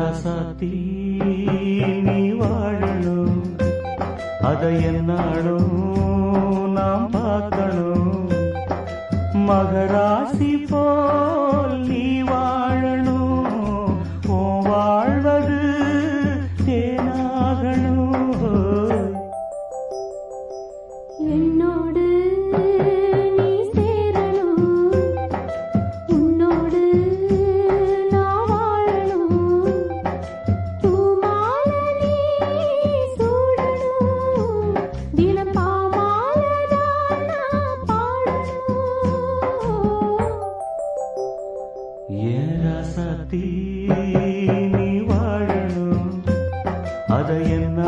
ராசாத்தி நீ வாழணும், அதை என்னாலும் நாம் பார்க்கணும். மகராசி போல் நீ வாழணும், ஓ வாழ்வது தேனாகணும். என்னோடு நீ சேரணும், உன்னோடு நான் வாழணும். பூமாலை நீ சூடணும், தினம் பாமாலைதான் நான் பாடணும். ஏன் ராசாத்தி நீ வாழணும், அதை என்ன